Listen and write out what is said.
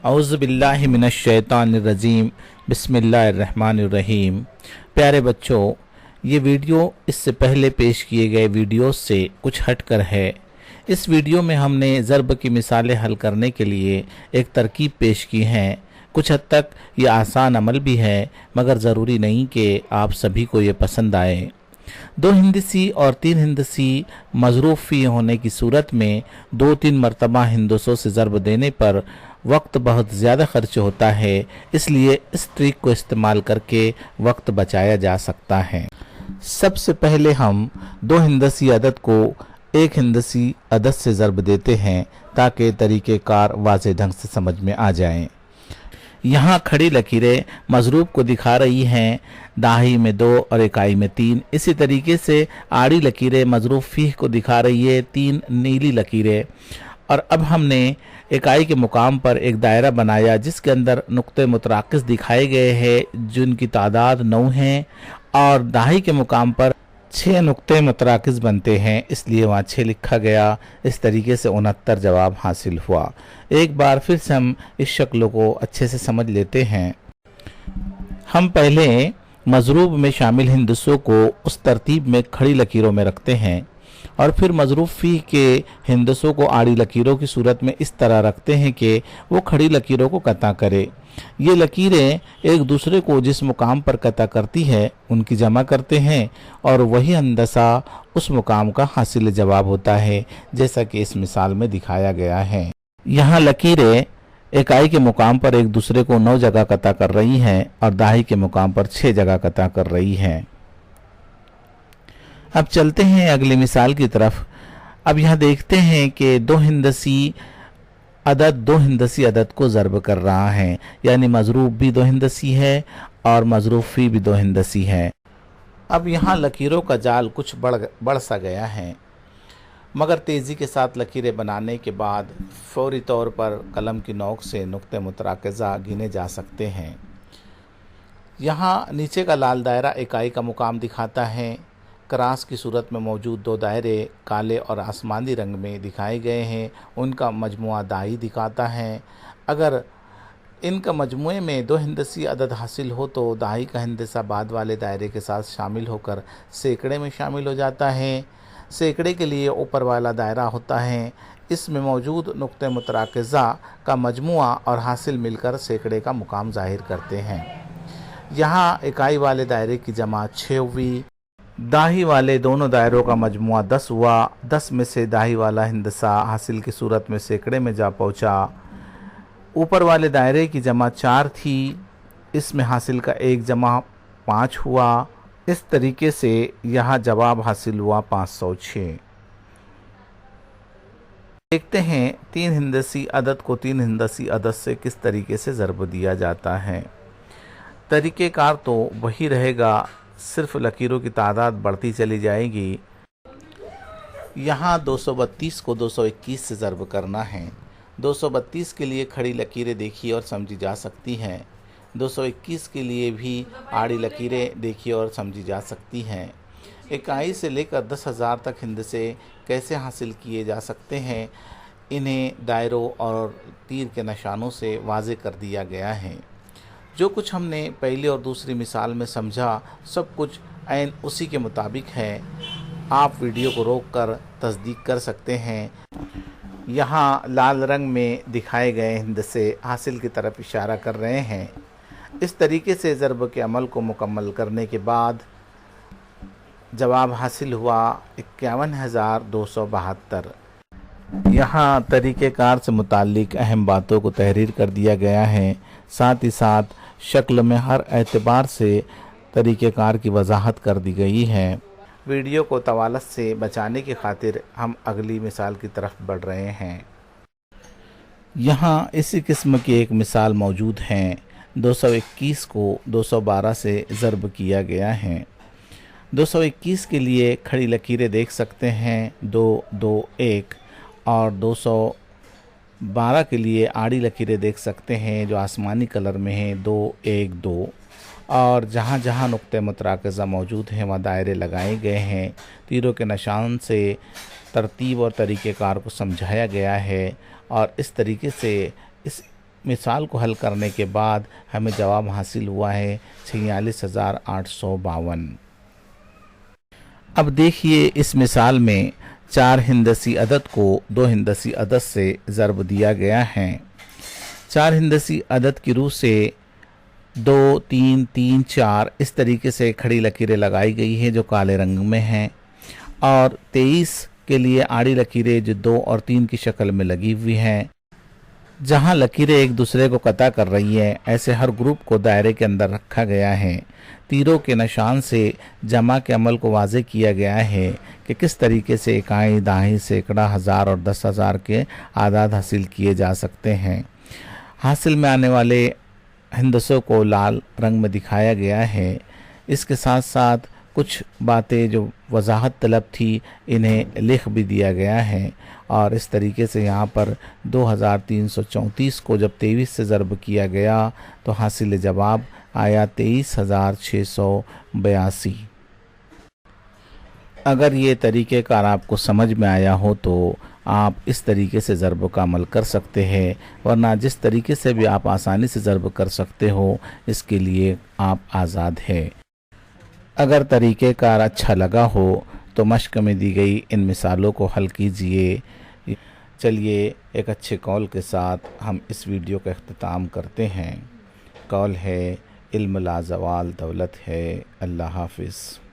औज़ु बिल्लाहि मिनश शैतानिर रजीम बिस्मिल्लाहिर्रहमानिर्रहीम। प्यारे बच्चों, ये वीडियो इससे पहले पेश किए गए वीडियोस से कुछ हटकर है। इस वीडियो में हमने ज़र्ब की मिसालें हल करने के लिए एक तरकीब पेश की हैं। कुछ हद तक ये आसान अमल भी है, मगर ज़रूरी नहीं कि आप सभी को ये पसंद आए। दो हिंदसी और तीन हिंदसी मज़रूफ़ फ़ी होने की सूरत में 2-3 मरतबा हिंदसों से ज़र्ब देने पर वक्त बहुत ज़्यादा खर्च होता है, इसलिए इस ट्रिक को इस्तेमाल करके वक्त बचाया जा सकता है। सबसे पहले हम दो हिंदसी अदद को एक हिंदसी अदद से ज़र्ब देते हैं ताकि तरीक़ेकार वाज़ेह ढंग से समझ में आ जाएं। यहाँ खड़ी लकीरें मज़रूब को दिखा रही हैं, दाही में 2 और इकाई में 3। इसी तरीके से आड़ी लकीरें मज़रूब फ़ीह को दिखा रही है, 3 नीली लकीरें। और अब हमने इकाई के मुकाम पर एक दायरा बनाया जिसके अंदर नुक्ते मुतराकिस दिखाए गए हैं जिनकी तादाद 9 है, और दाही के मुकाम पर 6 नुक्ते मुतराकिस बनते हैं, इसलिए वहाँ 6 लिखा गया। इस तरीके से 69 जवाब हासिल हुआ। एक बार फिर से हम इस शक्ल को अच्छे से समझ लेते हैं। हम पहले मज़रूब में शामिल हिंदसों को उस तरतीब में खड़ी लकीरों में रखते हैं और फिर मज़रूफ़ फ़ी के हिंदसों को आड़ी लकीरों की सूरत में इस तरह रखते हैं कि वो खड़ी लकीरों को कता करे। ये लकीरें एक दूसरे को जिस मुकाम पर कता करती है उनकी जमा करते हैं और वही हिंदसा उस मुकाम का हासिल जवाब होता है, जैसा कि इस मिसाल में दिखाया गया है। यहाँ लकीरें इकाई के मुकाम पर एक दूसरे को 9 जगह कता कर रही हैं और दाही के मुकाम पर 6 जगह कता कर रही हैं। अब चलते हैं अगली मिसाल की तरफ। अब यहाँ देखते हैं कि दो हिंदसी अदद को ज़र्ब कर रहा है, यानी मज़रूब भी 2 हिंदसी है और मज़रूफ़ फ़ी भी 2 हिंदसी है। अब यहाँ लकीरों का जाल कुछ बढ़ सा गया है, मगर तेज़ी के साथ लकीरें बनाने के बाद फौरी तौर पर कलम की नोक से नुक्ते मुतराकिज़ा गिने जा सकते हैं। यहाँ नीचे का लाल दायरा इकाई का मुकाम दिखाता है। क्रास की सूरत में मौजूद 2 दायरे काले और आसमानी रंग में दिखाए गए हैं, उनका मजमुआ दाई दिखाता है। अगर इनका मजमुए में 2 हिंदसी अदद हासिल हो तो दाई का हिंदसा बाद वाले दायरे के साथ शामिल होकर सैकड़े में शामिल हो जाता है। सैकड़े के लिए ऊपर वाला दायरा होता है, इसमें मौजूद नुक्ते मुतराकिज़ा का मजमुआ और हासिल मिलकर सैकड़े का मुकाम ज़ाहिर करते हैं। यहाँ इकाई वाले दायरे की जमा 6 हुई। दाही वाले दोनों दायरों का मजमुआ 10 हुआ। 10 में से दाही वाला हिंदसा हासिल की सूरत में सैकड़े में जा पहुँचा। ऊपर वाले दायरे की जमा 4 थी, इसमें हासिल का एक जमा 5 हुआ। इस तरीके से यहाँ जवाब हासिल हुआ 506। देखते हैं 3 हिंदसी अदद को 3 हिंदसी अदद से किस तरीके से ज़र्ब दिया जाता है। तरीक़ेकार तो वही रहेगा, सिर्फ लकीरों की तादाद बढ़ती चली जाएगी। यहाँ 232 को 221 से ज़र्ब करना है। 232 के लिए खड़ी लकीरें देखी और समझी जा सकती हैं। 221 के लिए भी आड़ी लकीरें देखी और समझी जा सकती हैं। इकाई से लेकर 10,000 तक हिंदसे कैसे हासिल किए जा सकते हैं, इन्हें दायरों और तीर के निशानों से वाज़े कर दिया गया है। जो कुछ हमने पहली और दूसरी मिसाल में समझा, सब कुछ ऐन उसी के मुताबिक है। आप वीडियो को रोककर तस्दीक कर सकते हैं। यहाँ लाल रंग में दिखाए गए हिंदसे हासिल की तरफ इशारा कर रहे हैं। इस तरीके से ज़र्ब के अमल को मुकम्मल करने के बाद जवाब हासिल हुआ 51,272। यहाँ तरीक़ेकार से मुताल्लिक अहम बातों को तहरीर कर दिया गया है, साथ ही साथ शक्ल में हर एतबार से तरीक़ेकार की वजाहत कर दी गई है। वीडियो को तवालत से बचाने की खातिर हम अगली मिसाल की तरफ बढ़ रहे हैं। यहाँ इसी किस्म की एक मिसाल मौजूद है। 221 को 212 से ज़र्ब किया गया है। 221 के लिए खड़ी लकीरें देख सकते हैं 2, 2, 1, और 212 के लिए आड़ी लकीरें देख सकते हैं जो आसमानी कलर में है 2, 1, 2, और जहाँ जहाँ नुक्ते मुतराकिज़ा मौजूद हैं वहाँ दायरे लगाए गए हैं। तीरों के निशान से तरतीब और तरीक़ेकार को समझाया गया है और इस तरीके से इस مثال کو حل کرنے کے بعد ہمیں جواب حاصل ہوا ہے 46,852۔ اب دیکھیے اس مثال میں 4 ہندسی عدد کو 2 ہندسی عدد سے ضرب دیا گیا ہے۔ 4 ہندسی عدد کی روح سے 2 3 3 4 اس طریقے سے کھڑی لکیریں لگائی گئی ہے جو کالے رنگ میں ہیں، اور 23 کے لیے آڑی لکیریں جو 2 اور 3 کی شکل میں لگی ہوئی ہیں۔ جہاں لکیریں ایک دوسرے کو قطع کر رہی ہیں، ایسے ہر گروپ کو دائرے کے اندر رکھا گیا ہے۔ تیروں کے نشان سے جمع کے عمل کو واضح کیا گیا ہے کہ کس طریقے سے اکائی، دہائی، سینکڑا، ہزار اور 10,000 کے اعداد حاصل کیے جا سکتے ہیں۔ حاصل میں آنے والے ہندسوں کو لال رنگ میں دکھایا گیا ہے۔ اس کے ساتھ ساتھ کچھ باتیں جو وضاحت طلب تھی انہیں لکھ بھی دیا گیا ہے، اور اس طریقے سے یہاں پر 2334 کو جب 23 سے ضرب کیا گیا تو حاصل جواب آیا 23,682۔ اگر یہ طریقہ کار آپ کو سمجھ میں آیا ہو تو آپ اس طریقے سے ضرب کا عمل کر سکتے ہیں، ورنہ جس طریقے سے بھی آپ آسانی سے ضرب کر سکتے ہو اس کے لیے آپ آزاد ہے۔ اگر طریقہ کار اچھا لگا ہو تو مشق میں دی گئی ان مثالوں کو حل کیجئے۔ چلیے ایک اچھے قول کے ساتھ ہم اس ویڈیو کا اختتام کرتے ہیں۔ قول ہے، علم لا زوال دولت ہے۔ اللہ حافظ۔